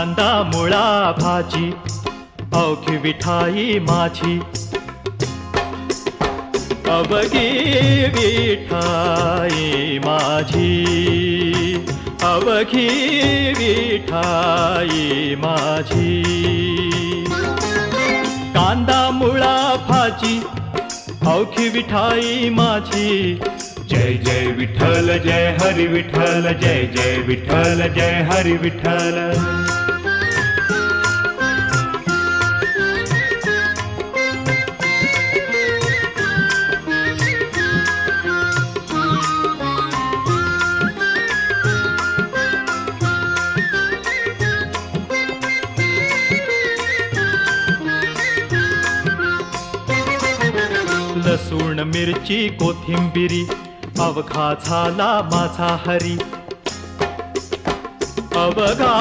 कांदा मुळा भाजी अवघी विठाई माझी, अवघी विठाई माझी, अवघी विठाई माझी. कांदा मुळा भाजी अवघी विठाई माझी. जय जय विठ्ठल जय हरी विठ्ठल, जय जय विठ्ठल जय हरी विठ्ठल. लसूण मिरची कोथिंबिरी अवघा झाला माझा हरी, अवघा